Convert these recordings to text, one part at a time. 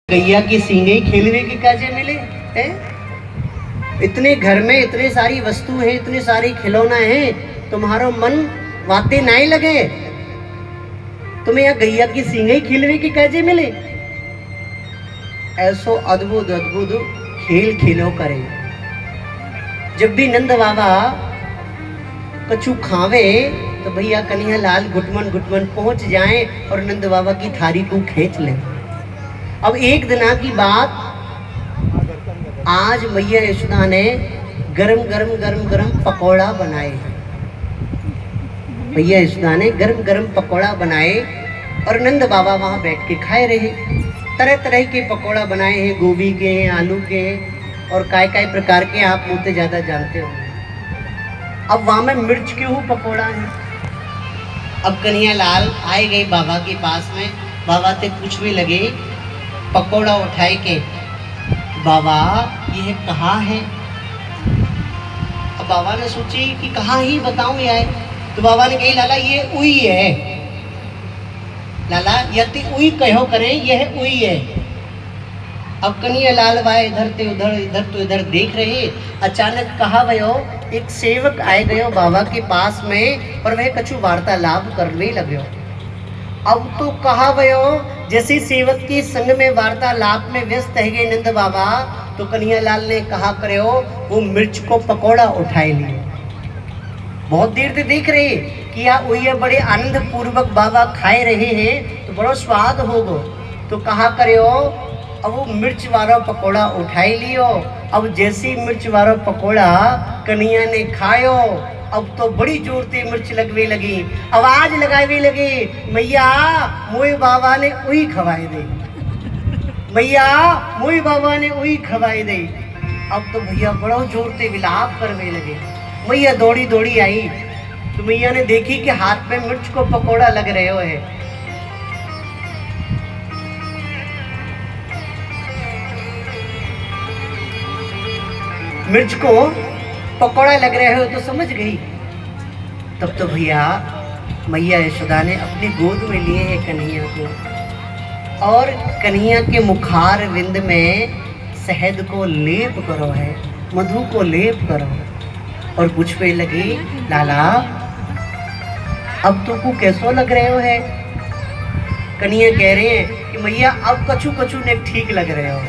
गैया की सींगे ही खेलने के काजे मिले हैं। इतने घर में इतने सारी वस्तु है, इतने सारी खिलौना है, तुम्हारो मन वाते नहीं लगे, तुम्हें यहाँ गैया की सींगे ही खेलने के काजे मिले। ऐसो अद्भुत अद्भुत खेल खेलो करे। जब भी नंद बाबा कछु खावे तो भैया कन्हैया लाल घुटमन घुटमन पहुंच जाए और नंद बाबा की थारी को खींच ले। अब एक दिना की बात, आज मैया यशोदा ने गरम गरम गरम गरम पकौड़ा बनाए। मैया यशोदा ने गरम गरम पकौड़ा बनाए और नंद बाबा वहां बैठ के खाए रहे। तरह तरह के पकौड़ा बनाए हैं, गोभी के हैं, आलू के हैं और काय काय प्रकार के, आप मुझसे ज़्यादा जानते हो। अब वहां में मिर्च के हूँ पकौड़ा है। अब कन्हैया लाल आए गए बाबा के पास में, बाबा से पूछने लगे पकौड़ा उठाए के, बाबा ये कहाँ है। अब बाबा ने सोची कि कहाँ ही बताऊं यार, तो बाबा ने कही लाला ये उई है, लाला यति उई कहो करें, यह उई है। अब कन्हैया लाल भाई इधर से उधर, इधर तो इधर देख रहे। अचानक कहा भयो, एक सेवक आए गयो बाबा के पास में और वह कछु वार्तालाप करने लगे। अब तो कहा भयो, जैसे सेवक के संग में वार्तालाप में व्यस्त है गए नंद बाबा, तो कन्हैया लाल ने कहा करे वो मिर्च को पकौड़ा उठाए लिए। बहुत देर से देख रहे कि ये बड़े आनंद पूर्वक बाबा खाए रहे हैं तो बड़ा स्वाद होगो, तो कहा करे अब वो मिर्च वाला पकौड़ा उठाए लियो। अब जैसी मिर्च वाला पकौड़ा कन्हैया ने खायो, अब तो बड़ी जोर से मिर्च लगवे लगी, आवाज लगावे लगे, मैया मोई बाबा ने उही खवाए दे, मैया मोई बाबा ने उही खवाए दे। अब तो भैया बड़ा जोर से विलाप करने लगे। मैया दौड़ी दौड़ी आई तो मैया ने देखी कि हाथ में मिर्च को पकौड़ा लग रहे हो है। मिर्च को पकौड़ा लग रहे हो तो समझ गई। तब तो भैया मैया यशोदा ने अपनी गोद में लिए हैं कन्हैया को और कन्हैया के मुखार विंद में शहद को लेप करो है, मधु को लेप करो और पूछने लगी लाला अब तो को कैसो लग रहे हो है। कन्हैया कह रहे हैं कि मैया अब कछु कछु ने ठीक लग रहे हो,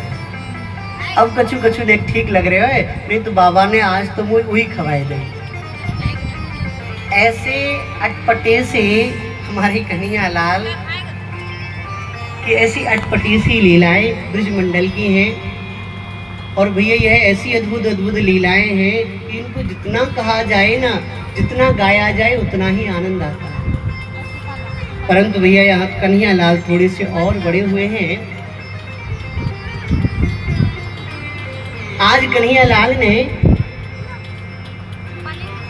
अब कछु कछु ने ठीक लग रहे हो, नहीं तो बाबा ने आज तो वो वही खवाए दे। ऐसे अटपटे से हमारे कन्हैया लाल की ऐसी अटपटी सी लीलाएं ब्रजमंडल की हैं। और भैया यह ऐसी अद्भुत अद्भुत लीलाएं हैं कि इनको जितना कहा जाए ना, जितना गाया जाए उतना ही आनंद आता है। परंतु भैया यहाँ कन्हैया लाल थोड़े से और बड़े हुए हैं। आज कन्हैया लाल ने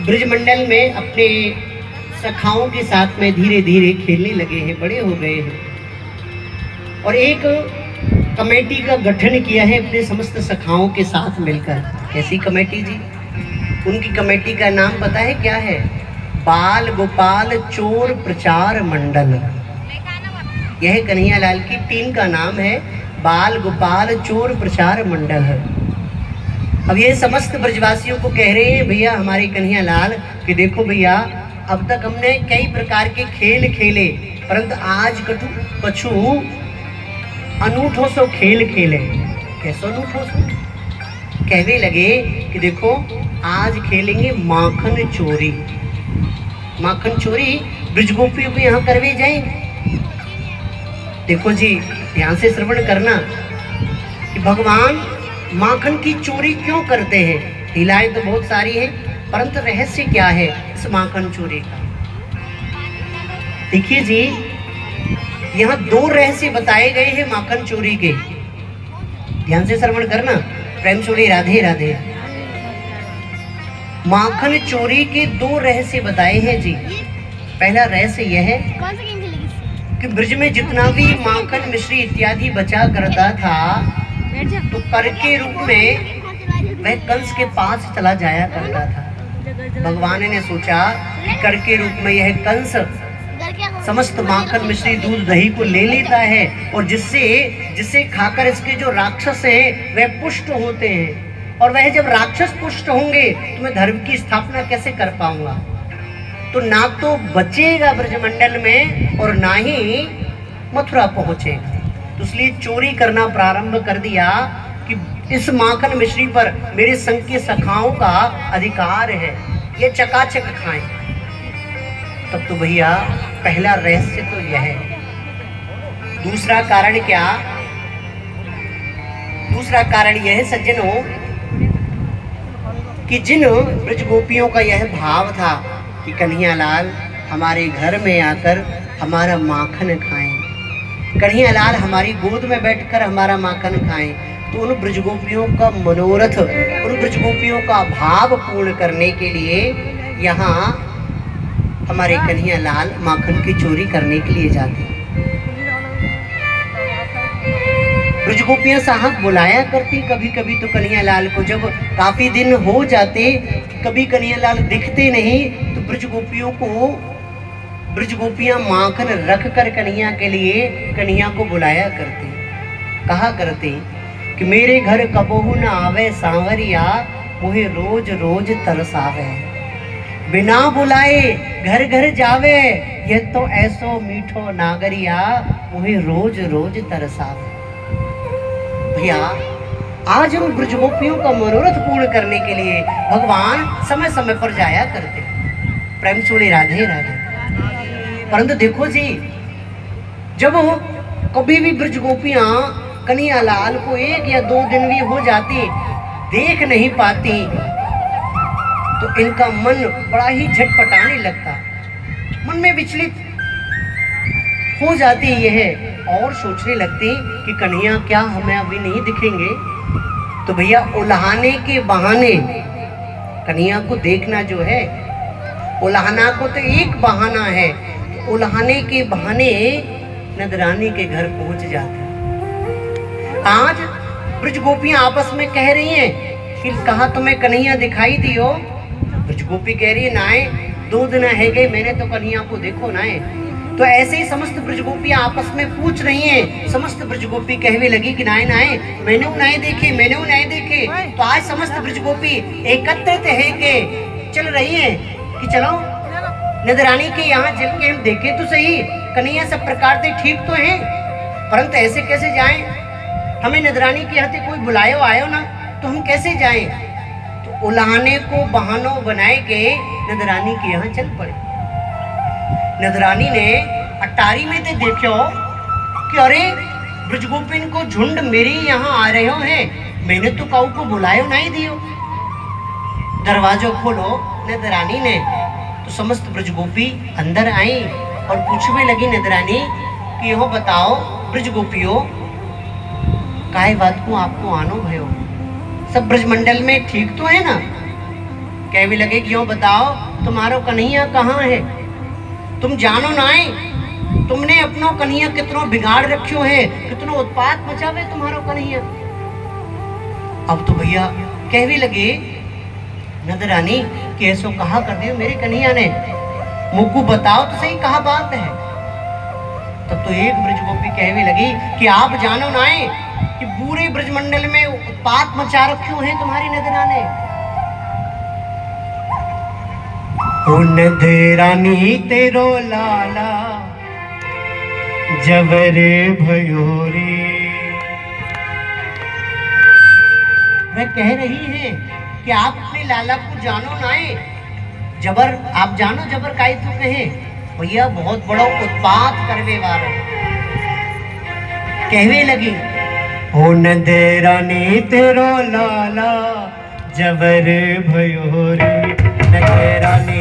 ब्रजमंडल में अपने सखाओं के साथ में धीरे धीरे खेलने लगे हैं, बड़े हो गए हैं और एक कमेटी का गठन किया है अपने समस्त सखाओं के साथ मिलकर। कैसी कमेटी जी? उनकी कमेटी का नाम पता है क्या है? बाल गोपाल चोर प्रचार मंडल। यह कन्हैया लाल की टीम का नाम है, बाल गोपाल चोर प्रचार मंडल है। अब ये समस्त ब्रजवासियों को कह रहे हैं भैया हमारे कन्हैया लाल कि देखो भैया अब तक हमने कई प्रकार के खेल खेले, परंतु आज कछु अनूठो सो खेल खेले। कैसो अनूठो सो? कहने लगे कि देखो आज खेलेंगे माखन चोरी। माखन चोरी ब्रजगोपियों को यहाँ करवे जाएंगे। देखो जी ध्यान से श्रवण करना कि भगवान माखन की चोरी क्यों करते हैं। लीलाएं तो बहुत सारी है, परंतु रहस्य क्या है इस माखन चोरी का? देखिए जी यहाँ दो रहस्य बताए गए हैं माखन चोरी के। ध्यान से श्रवण करना, प्रेम चोरी राधे राधे। माखन चोरी के दो रहस्य बताए हैं जी। पहला रहस्य यह है कि ब्रज में जितना भी माखन मिश्री इत्यादि बचा करता था तो कर के रूप में वह कंस के पास चला जाया करता था। भगवान ने सोचा कि कर के रूप में यह कंस समस्त माखन मिश्री दूध दही को ले लेता है और जिससे खाकर इसके जो राक्षस हैं वह पुष्ट होते हैं। और वह जब राक्षस पुष्ट होंगे तो मैं धर्म की स्थापना कैसे कर पाऊंगा? तो ना तो बचेगा ब्रजमंडल में और ना ही मथुरा पहुंचेगा। तो इसलिए चोरी करना प्रारंभ कर दिया कि इस माखन मिश्री पर मेरे संग के सखाओं का अधिकार है, ये चकाचक खाएं। तब तो भैया पहला रहस्य तो यह है। दूसरा कारण क्या? दूसरा कारण यह है सज्जनों कि जिन ब्रज गोपियों का यह भाव था कि कन्हैया लाल हमारे घर में आकर हमारा माखन खाएं, कन्हैया लाल हमारी गोद में बैठकर हमारा माखन खाएं, तो उन ब्रजगोपियों का मनोरथ, उन ब्रजगोपियों का भाव पूर्ण करने के लिए यहाँ हमारे कन्हैया लाल माखन की चोरी करने के लिए जाते। ब्रजगोपियां साहब बुलाया करती कभी कभी तो कन्हैया लाल को। जब काफी दिन हो जाते, कभी कन्हैया लाल दिखते नहीं, तो ब्रजगोपियां माखन रख कर कन्हैया के लिए कन्हैया को बुलाया करती। कहा करती कि मेरे घर कबहू न आवे सांवरिया, मुहे रोज रोज तरसावे, बिना बुलाए घर घर जावे, यह तो ऐसो मीठो नागरिया, मुहे रोज रोज तरसावे। भैया आज हम ब्रजगोपियों का मनोरथ पूर्ण करने के लिए भगवान समय समय पर जाया करते। प्रेम चोली राधे राधे। परंतु देखो जी, जब कभी भी ब्रजगोपियां कन्हैया लाल को 1 या 2 दिन भी हो जाती देख नहीं पाती, तो इनका मन बड़ा ही झटपटाने लगता, मन में विचलित हो जाती यह और सोचने लगती कि कन्हैया क्या हमें अभी नहीं दिखेंगे। तो भैया उल्हाने के बहाने कन्हैया को देखना जो है, उल्हाना को तो एक बहाना है, उल्हाने के बहाने नंदरानी के घर पहुंच जाते। आज ब्रजगोपियां आपस में कह रही हैं कि कहा तुम्हें कन्हैया दिखाई दियो? ब्रजगोपी कह रही है नाए 2 दिन है गए, मैंने तो कन्हैया को देखो नाए। तो ऐसे ही समस्त ब्रजगोपियां आपस में पूछ रही हैं। समस्त ब्रजगोपी कहने लगी कि नाए नाए मैंने नाए देखे, मैंने नाए देखे। तो आज समस्त ब्रजगोपी एकत्रित है के चल रही है कि चलो नंदरानी के यहाँ चल के हम देखे तो सही, कन्हैया सब प्रकार से ठीक तो है, परंतु ऐसे कैसे जाएं? हमें नंदरानी के यहाँ से कोई बुलायो आयो ना, तो हम कैसे जाएं? तो उल्हाने को बहानों बनाए के नंदरानी के यहाँ चल पड़े। नंदरानी ने अटारी में तो देखो कि अरे ब्रजगोपिन को झुंड मेरे यहाँ आ रहे हो हैं, मैंने तो काऊ को बुलायो नहीं दियो। दरवाजा खोलो नंदरानी ने, तो समस्त ब्रजगोपी अंदर आई और पूछने लगी नंदरानी कि यो बताओ ब्रजगोपियों काय बात को आपको आनो भयो, सब ब्रजमंडल में ठीक तो है ना? कहने लगे कि यो बताओ तुम्हारो कन्हैया कहाँ है? तुम जानो नाए, तुमने अपनो कन्हैया कितनो बिगाड़ रखियो है, कितनो उत्पात मचावे तुम्हारो कन्हैया। अब तो भैया कहने लगे नंदरानी कि ऐसो कहा कर दियो मेरे कन्हैया ने, मुझको बताओ तो सही कहा बात है। तब तो एक ब्रजगोपी कहने लगी कि आप जानो नाए कि पूरे ब्रजमंडल में उत्पात मचा रखियो है तुम्हारी नंदरा ने। ओ नंदरानी तेरो लाला जबर भयो रे। वह कह रही है कि आप अपने लाला को जानो नाए, जबर आप जानो जबर काहे तो कहे भैया बहुत बड़ा उत्पात करवे वाले। कहवे लगी ओ नंदरानी तेरो लाला जबर भयो रे, नंदरानी